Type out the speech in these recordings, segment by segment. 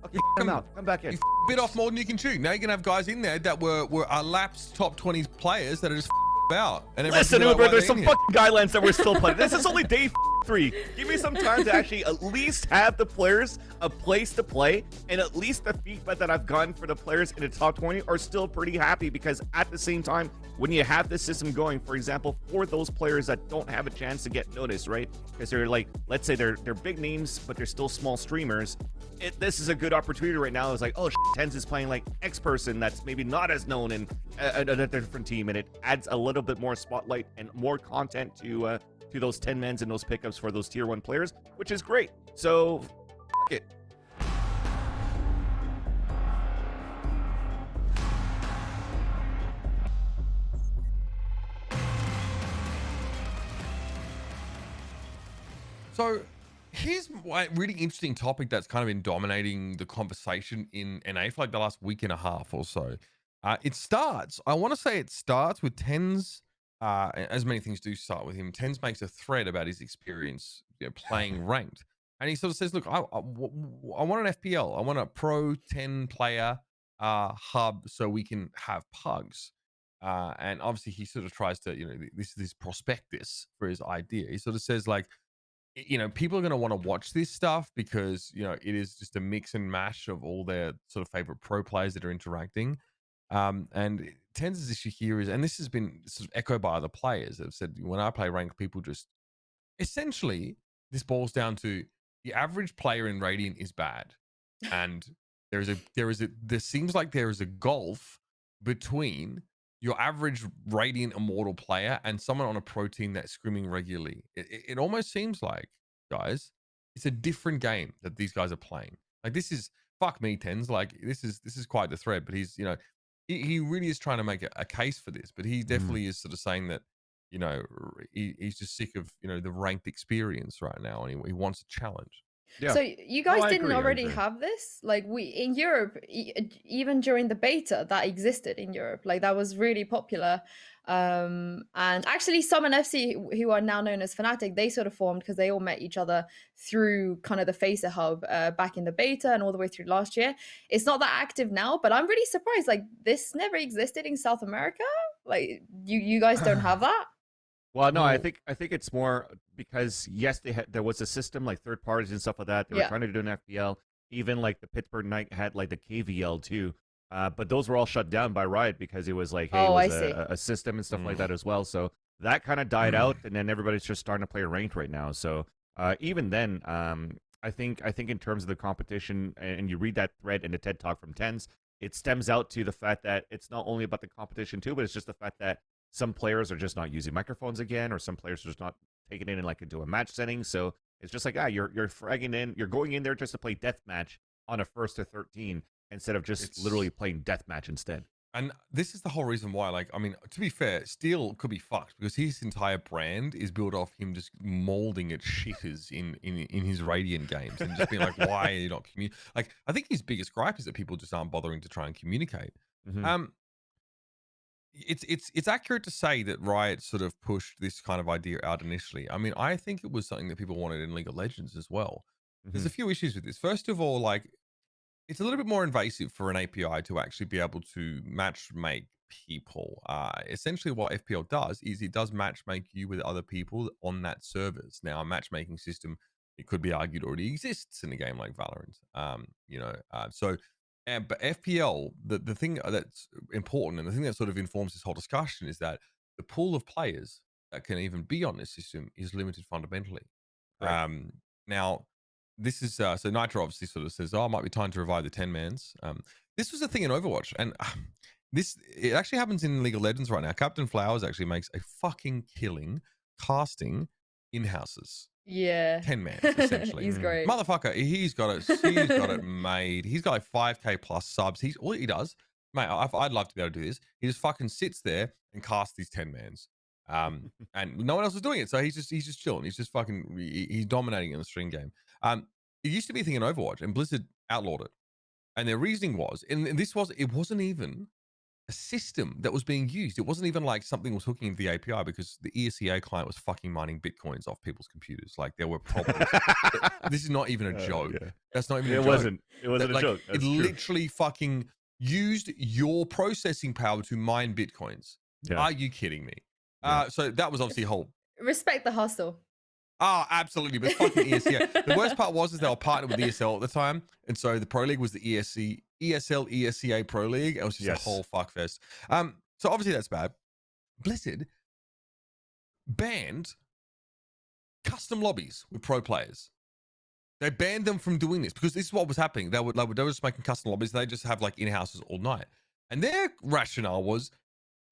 Okay, come out. Come back in. You bit off more than you can chew. Now you're gonna have guys in there that were lapsed top 20 players that are just out. And Listen, Uber, there's some fucking guidelines that we're still playing. This is only day 3. Give me some time to actually at least have the players a place to play, and at least the feedback that I've gotten for the players in the top 20 are still pretty happy, because at the same time, when you have this system going, for example, for those players that don't have a chance to get noticed, right? Because they're like, let's say they're big names, but they're still small streamers. This is a good opportunity right now. It's like, oh, TenZ is playing like X person that's maybe not as known in a different team, and it adds a little bit more spotlight and more content to those 10 mens and those pickups for those tier 1 players, which is great. So, fuck it. So here's a really interesting topic that's kind of been dominating the conversation in NA for like the last week and a half or so. I want to say it starts with TenZ, as many things do start with him. TenZ makes a thread about his experience playing ranked. And he sort of says, look, I want an FPL. I want a pro 10 player hub so we can have pugs. And obviously he sort of tries to, this is his prospectus for his idea. He sort of says like, people are going to want to watch this stuff because, it is just a mix and mash of all their sort of favorite pro players that are interacting. And TenZ's issue here is, and this has been sort of echoed by other players that have said, when I play ranked, people just essentially, this boils down to the average player in Radiant is bad. And there seems like there is a gulf between your average Radiant Immortal player and someone on a pro team that's scrimming regularly. It almost seems like, guys, it's a different game that these guys are playing. Like, this is, fuck me, TenZ. Like, this is quite the thread, but he's, he really is trying to make a case for this, but he definitely is sort of saying that, he's just sick of, the ranked experience right now, and he wants a challenge. Yeah. So you guys didn't already have this? Like, we in Europe, even during the beta, that existed in Europe. Like, that was really popular. And actually, Summon FC, who are now known as Fnatic, they sort of formed because they all met each other through kind of the Facer hub back in the beta and all the way through last year. It's not that active now, but I'm really surprised. Like, this never existed in South America. Like, you guys don't have that? Well, no, I think it's more because, yes, there was a system like third parties and stuff like that. They were trying to do an FPL. Even like the Pittsburgh Knight had like the KVL too. But those were all shut down by Riot because it was like, hey, it was a system and stuff like that as well. So that kind of died out, and then everybody's just starting to play ranked right now. So even then, I think in terms of the competition, and you read that thread in the TED Talk from TenZ, it stems out to the fact that it's not only about the competition too, but it's just the fact that some players are just not using microphones again, or some players are just not taking it in like into a match setting. So it's just like, you're fragging in, you're going in there just to play deathmatch on a 1st to 13 instead of just literally playing deathmatch instead. And this is the whole reason why, like, I mean, to be fair, Steel could be fucked because his entire brand is built off him just molding at shitters in his Radiant games and just being like, why are you not communicating? Like, I think his biggest gripe is that people just aren't bothering to try and communicate. It's accurate to say that Riot sort of pushed this kind of idea out initially. I mean, I think it was something that people wanted in League of Legends as well. There's a few issues with this. First of all, like, it's a little bit more invasive for an API to actually be able to match make people. Essentially what FPL does is it does match make you with other people on that servers. Now, a matchmaking system, it could be argued, already exists in a game like Valorant. But FPL, the thing that's important and the thing that sort of informs this whole discussion is that the pool of players that can even be on this system is limited fundamentally. Right. Now, this is so Nitro obviously sort of says, "Oh, it might be time to revive the 10-mans." This was a thing in Overwatch, and it actually happens in League of Legends right now. Captain Flowers actually makes a fucking killing casting in houses. Yeah, 10-man essentially. He's great, motherfucker. He's got it made. He's got like 5K plus subs. All he does, mate. I'd love to be able to do this. He just fucking sits there and casts these 10-mans. And no one else is doing it, so he's just chilling. He's just fucking he's dominating in the string game. It used to be a thing in Overwatch, and Blizzard outlawed it. And their reasoning was, and it wasn't even a system that was being used. It wasn't even like something was hooking into the API, because the ESEA client was fucking mining Bitcoins off people's computers. Like, there were problems. This is not even a joke. Yeah. That's not even a joke. It wasn't a joke. That's it true. literally fucking used your processing power to mine Bitcoins. Yeah. Are you kidding me? Yeah. So that was obviously a whole... Respect the hustle. Oh, absolutely. But fucking ESEA. The worst part was they were partnered with ESL at the time. And so the Pro League was the ESL ESEA Pro League. It was just a whole fuckfest. So obviously that's bad. Blizzard banned custom lobbies with pro players. They banned them from doing this because this is what was happening. They were just making custom lobbies. They just have like in-houses all night. And their rationale was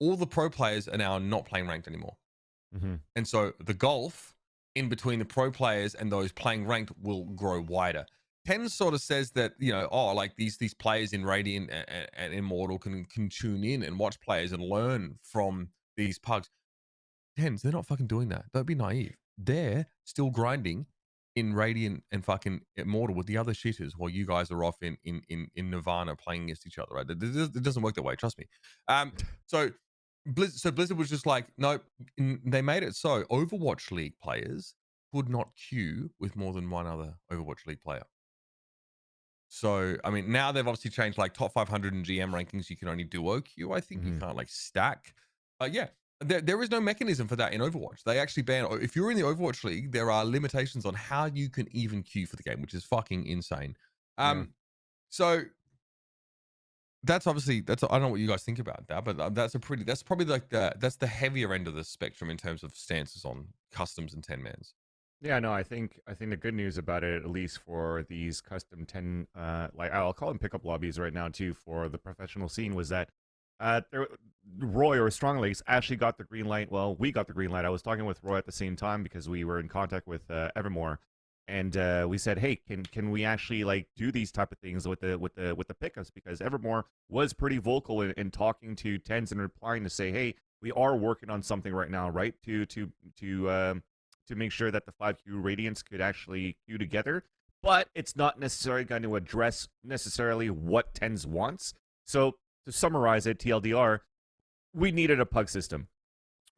all the pro players are now not playing ranked anymore. And so the gulf in between the pro players and those playing ranked will grow wider. TenZ sort of says that, you know, oh, like these players in Radiant and Immortal can tune in and watch players and learn from these pugs. TenZ, they're not fucking doing that. Don't be naive. They're still grinding in Radiant and fucking Immortal with the other shitters while you guys are off in Nirvana playing against each other, right? It doesn't work that way, trust me. So Blizzard was just like, nope. They made it so Overwatch League players could not queue with more than one other Overwatch League player. So, I mean, now they've obviously changed like top 500 and GM rankings. You can only duo queue, I think. You can't like stack. Yeah, there is no mechanism for that in Overwatch. They actually ban, if you're in the Overwatch League, there are limitations on how you can even queue for the game, which is fucking insane. So that's obviously, I don't know what you guys think about that, but that's probably like that's the heavier end of the spectrum in terms of stances on customs and 10-mans. Yeah, no, I think the good news about it, at least for these custom 10, like I'll call them pickup lobbies right now too, for the professional scene, was that Roy or Strong Legs actually got the green light. Well, we got the green light. I was talking with Roy at the same time because we were in contact with Evermore, and we said, hey, can we actually like do these type of things with the pickups? Because Evermore was pretty vocal in talking to TenZ and replying to say, hey, we are working on something right now, right? To make sure that the 5Q Radiants could actually queue together, but it's not necessarily going to address necessarily what TenZ wants. So to summarize it, TLDR, we needed a pug system.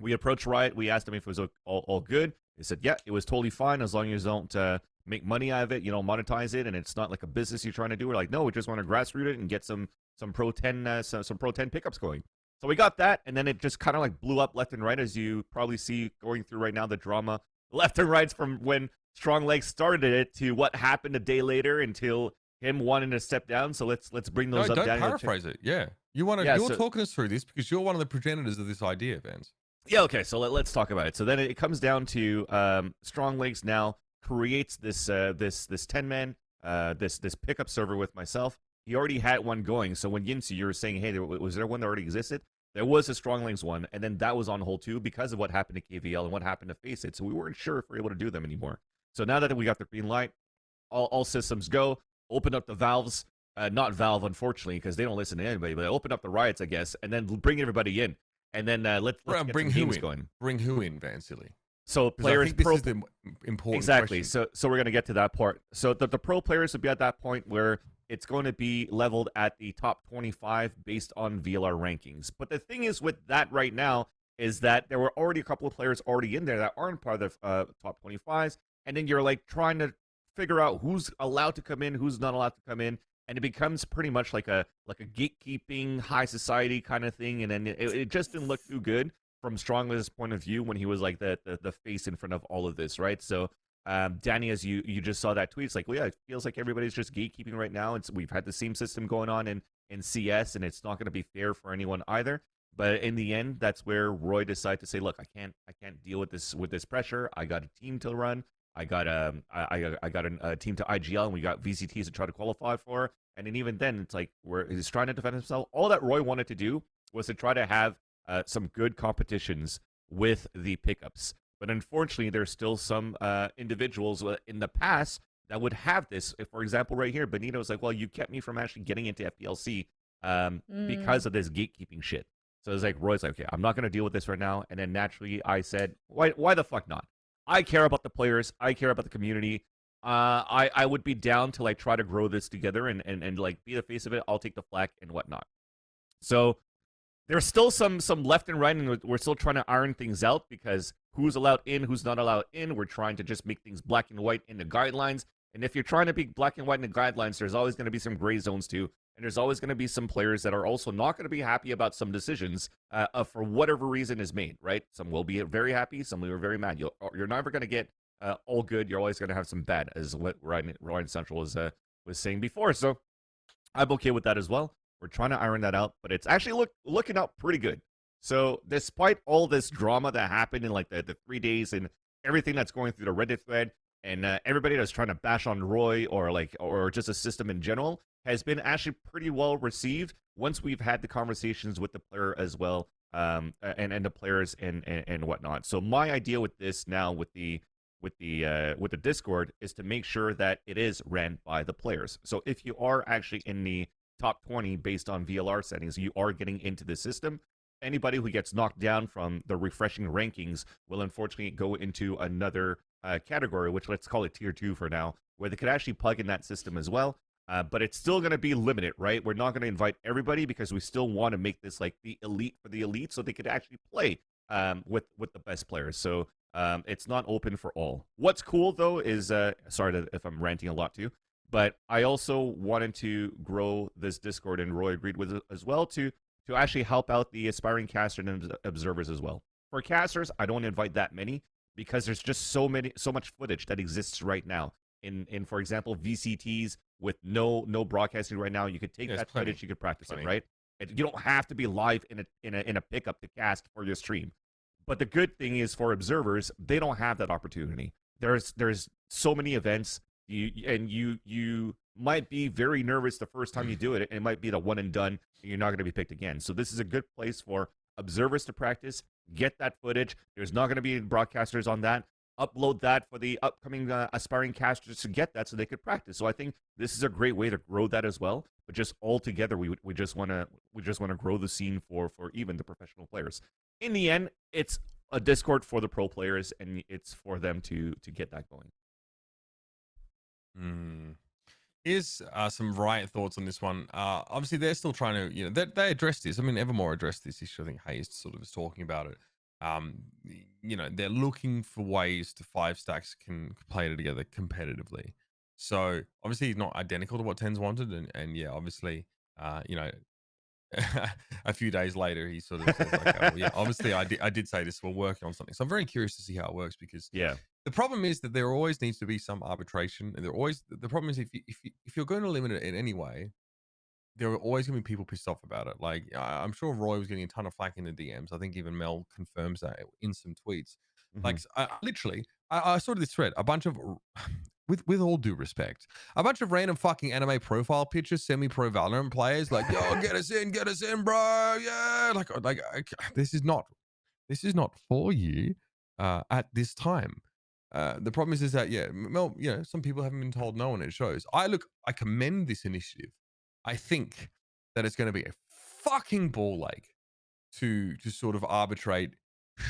We approached Riot. We asked them if it was all good. They said, yeah, it was totally fine as long as you don't make money out of it, you don't monetize it, and it's not like a business you're trying to do. We're like, no, we just want to grassroot it and get some Pro 10 some Pro 10 pickups going. So we got that, and then it just kind of like blew up left and right, as you probably see going through right now, the drama left and right from when Strong Legs started it to what happened a day later until him wanting to step down. So let's bring those up. Don't paraphrase it. Yeah, you're talking us through this because you're one of the progenitors of this idea, Vance. Yeah, okay. So let's talk about it. So then it comes down to Strong Legs now creates this 10-man this pickup server with myself. He already had one going. So when Yinsu, you were saying, hey, was there one that already existed? There was a Strong Legs one, and then that was on hold too because of what happened to KVL and what happened to Face It. So we weren't sure if we were able to do them anymore. So now that we got the green light, all systems go. Open up the valves, not Valve unfortunately because they don't listen to anybody, but open up the riots, I guess, and then bring everybody in, and then let's get bring some who games in? Going. Bring who in, Van Silly? So players, this is the important exactly. question. So we're gonna get to that part. So the pro players will be at that point where it's going to be leveled at the top 25 based on VLR rankings. But the thing is with that right now is that there were already a couple of players already in there that aren't part of the top 25s, and then you're like trying to figure out who's allowed to come in, who's not allowed to come in, and it becomes pretty much like a gatekeeping high society kind of thing. And then it just didn't look too good from Strong's point of view when he was like the face in front of all of this, right? So Danny, as you just saw that tweet, it's like, well, yeah, it feels like everybody's just gatekeeping right now. We've had the same system going on in CS, and it's not going to be fair for anyone either. But in the end, that's where Roy decided to say, look, I can't deal with this pressure. I got a team to run. I got a team to IGL, and we got VCTs to try to qualify for. And then even then, it's like he's trying to defend himself. All that Roy wanted to do was to try to have some good competitions with the pickups. But unfortunately, there's still some individuals in the past that would have this. For example, right here, Benito was like, well, you kept me from actually getting into FPLC because of this gatekeeping shit. So it's like, Roy's like, okay, I'm not going to deal with this right now. And then naturally, I said, why the fuck not? I care about the players. I care about the community. I would be down to like try to grow this together and like be the face of it. I'll take the flack and whatnot. So there's still some left and right, and we're still trying to iron things out because who's allowed in, who's not allowed in. We're trying to just make things black and white in the guidelines. And if you're trying to be black and white in the guidelines, there's always going to be some gray zones too. And there's always going to be some players that are also not going to be happy about some decisions for whatever reason is made, right? Some will be very happy, some will be very mad. You're never going to get all good. You're always going to have some bad, as what Ryan Central was saying before. So I'm okay with that as well. We're trying to iron that out, but it's actually looking out pretty good. So despite all this drama that happened in like the 3 days and everything that's going through the Reddit thread, and everybody that's trying to bash on Roy or just a system in general has been actually pretty well received once we've had the conversations with the player as well, and the players and whatnot. So my idea with this now with the Discord is to make sure that it is ran by the players. So if you are actually in the top 20 based on VLR settings, you are getting into the system. Anybody who gets knocked down from the refreshing rankings will unfortunately go into another category, which let's call it tier 2 for now, where they could actually plug in that system as well. But it's still going to be limited, right? We're not going to invite everybody because we still want to make this like the elite for the elite, so they could actually play with the best players. So it's not open for all. What's cool though is sorry if I'm ranting a lot too, but I also wanted to grow this Discord, and Roy agreed with it as well, to actually help out the aspiring casters and observers as well. For casters, I don't invite that many because there's just so much footage that exists right now. In for example, VCTs with no broadcasting right now, you could take that footage, you could practice it, right? You don't have to be live in a pickup to cast for your stream. But the good thing is for observers, they don't have that opportunity. There's so many events. You might be very nervous the first time you do it. It might be the one and done, and you're not going to be picked again. So this is a good place for observers to practice, get that footage. There's not going to be broadcasters on that. Upload that for the upcoming aspiring casters to get that so they could practice. So I think this is a great way to grow that as well. But just all together, we just want to grow the scene for even the professional players. In the end, it's a Discord for the pro players, and it's for them to get that going. Here's some Riot thoughts on this one. Obviously, they're still trying to, they addressed this. I mean, Evermore addressed this issue. I think Hayes sort of was talking about it. They're looking for ways to 5-stacks can play together competitively. So obviously, he's not identical to what TenZ wanted, and yeah, obviously, a few days later, he sort of says like, oh, yeah, obviously, I did say this. We're working on something. So I'm very curious to see how it works because the problem is that there always needs to be some arbitration, and the problem is if you're going to limit it in any way, there are always going to be people pissed off about it. Like I'm sure Roy was getting a ton of flack in the DMs. I think even Mel confirms that in some tweets. Like literally, I saw this thread. A bunch of, with all due respect, a bunch of random fucking anime profile pictures, semi-pro Valorant players, like, yo, get us in, bro, yeah. Like this is not for you at this time. The problem is that Mel, some people haven't been told no, and it shows. I commend this initiative. I think that it's going to be a fucking ball ache to sort of arbitrate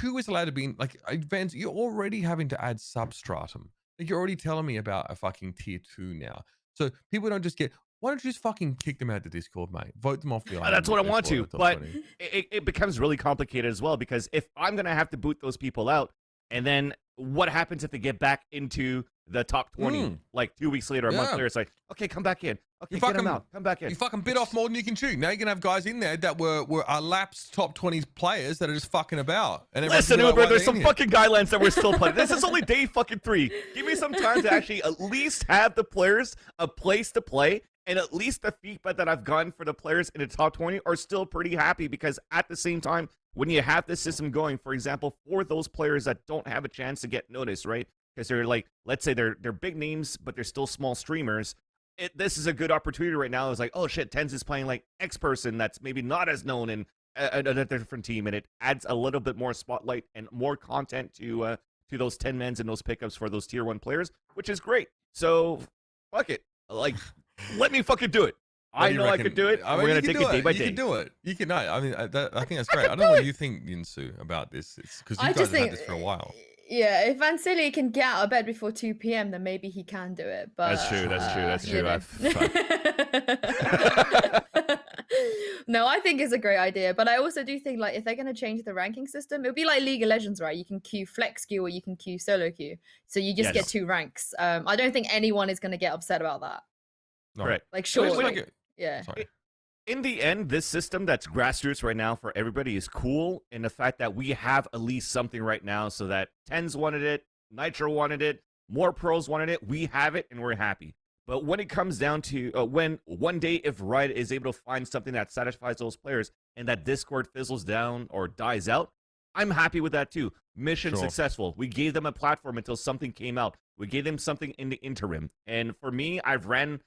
who is allowed to be in, like, Vans, you're already having to add substratum. Like, you're already telling me about a fucking tier 2 now. So people don't just get, why don't you just fucking kick them out the Discord, mate? Vote them off the island. That's what I want to, but it becomes really complicated as well, because if I'm going to have to boot those people out, and then what happens if they get back into the top 20 like 2 weeks later, a month later? It's like, okay, come back in. Okay, get them out. Come back in. You fucking bit off more than you can chew. Now you're gonna have guys in there that were lapsed top 20 players that are just fucking about. And listen, Uber, there's some fucking guidelines that we're still playing. This is only day fucking 3. Give me some time to actually at least have the players a place to play. And at least the feedback that I've gotten for the players in the top 20 are still pretty happy, because at the same time, when you have this system going, for example, for those players that don't have a chance to get noticed, right? Because they're like, let's say they're big names, but they're still small streamers. This is a good opportunity right now. It's like, oh shit, TenZ is playing like X person that's maybe not as known in a different team, and it adds a little bit more spotlight and more content to those 10 mens and those pickups for those tier 1 players, which is great. So fuck it, like, let me fucking do it. I know I could do it. We're gonna take it day by day. You can do it. You can. No, I mean, I think that's great. I don't know what you think, Yinsu, about this. It's because you guys have had this for a while. Yeah, if Vansili can get out of bed before 2 p.m., then maybe he can do it. But that's true. No, I think think it's a great idea, but I also do think like if they're going to change the ranking system, it would be like League of Legends, right? You can queue flex queue or you can queue solo queue, so you just get 2 ranks. I don't think anyone is going to get upset about that. No. Right. Like, sure. Yeah. In the end, this system that's grassroots right now for everybody is cool in the fact that we have at least something right now, so that TenZ wanted it, Nitro wanted it, more pros wanted it, we have it, and we're happy. But when it comes down to when one day if Riot is able to find something that satisfies those players and that Discord fizzles down or dies out, I'm happy with that too. Mission successful. We gave them a platform until something came out. We gave them something in the interim. And for me, I've ran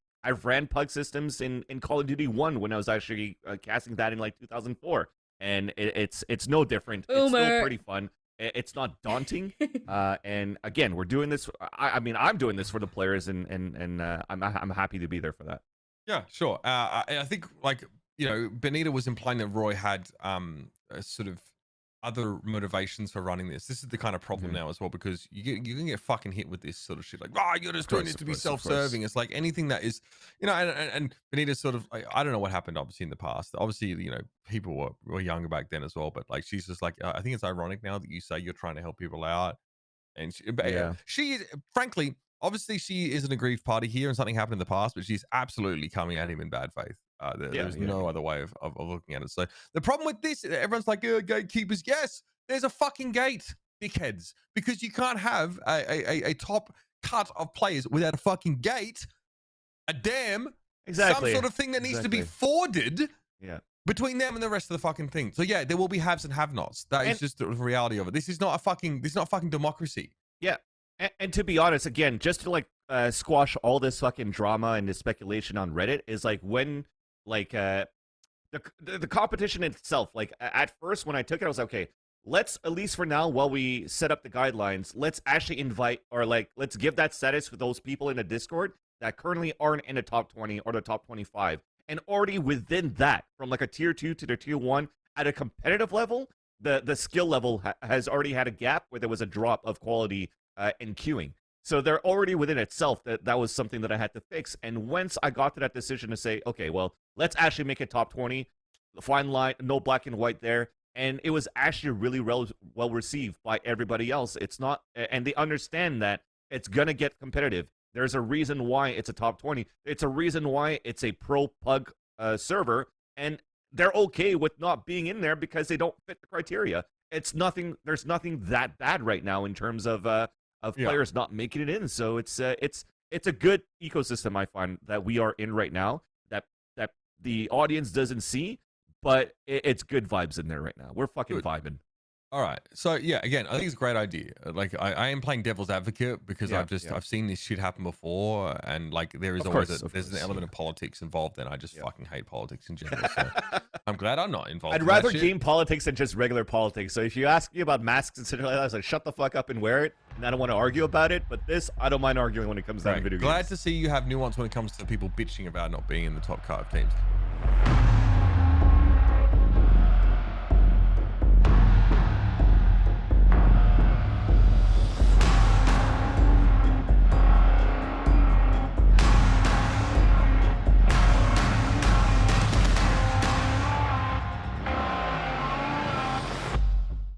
pug systems in Call of Duty 1 when I was actually casting that in like 2004, and it's no different. It's still pretty fun. It's not daunting, and again, we're doing this. I mean, I'm doing this for the players, and I'm happy to be there for that. Yeah, sure. I think, like, you know, Benita was implying that Roy had sort of other motivations for running this. This is the kind of problem now as well, because you can get fucking hit with this sort of shit, like, you're just doing this to be self-serving. It's like anything that is, you know, and Benita's sort of like, I don't know what happened obviously in the past. Obviously, you know, people were younger back then as well, but like, she's just like, I think it's ironic now that you say you're trying to help people out, and she frankly, obviously she is an aggrieved party here and something happened in the past, but she's absolutely coming at him in bad faith. There's no other way of looking at it. So the problem with this, everyone's like, gatekeepers. Yes, there's a fucking gate, dickheads, because you can't have a top cut of players without a fucking gate, a dam, some sort of thing that needs to be forded between them and the rest of the fucking thing. So yeah, there will be haves and have-nots. That is just the reality of it. This is not a fucking democracy. Yeah. And to be honest, again, just to like squash all this fucking drama and this speculation on Reddit, is like when like the competition itself, like at first when I took it, I was like, okay, let's at least for now, while we set up the guidelines, let's actually invite, or like let's give that status for those people in the Discord that currently aren't in the top 20 or the top 25, and already within that, from like a tier 2 to the tier 1 at a competitive level, the skill level has already had a gap where there was a drop of quality in queuing. So they're already within itself that was something that I had to fix. And once I got to that decision to say, okay, well, let's actually make it top 20, fine line, no black and white there. And it was actually really well received by everybody else. It's not, and they understand that it's going to get competitive. There's a reason why it's a top 20. It's a reason why it's a pro pug server. And they're okay with not being in there because they don't fit the criteria. It's nothing, there's nothing that bad right now in terms of players not making it in. So it's a good ecosystem, I find, that we are in right now, that the audience doesn't see, but it's good vibes in there right now. We're fucking vibing. All right. So yeah, again, I think it's a great idea. Like I am playing devil's advocate because I've seen this shit happen before, and like there is there's an element of politics involved, and I just fucking hate politics in general. So I'm glad I'm not involved. I'd rather game politics than just regular politics. So if you ask me about masks and shit like that, I was like, shut the fuck up and wear it. And I don't want to argue about it. But this, I don't mind arguing when it comes down to video games. Glad to see you have nuance when it comes to people bitching about not being in the top cut of teams.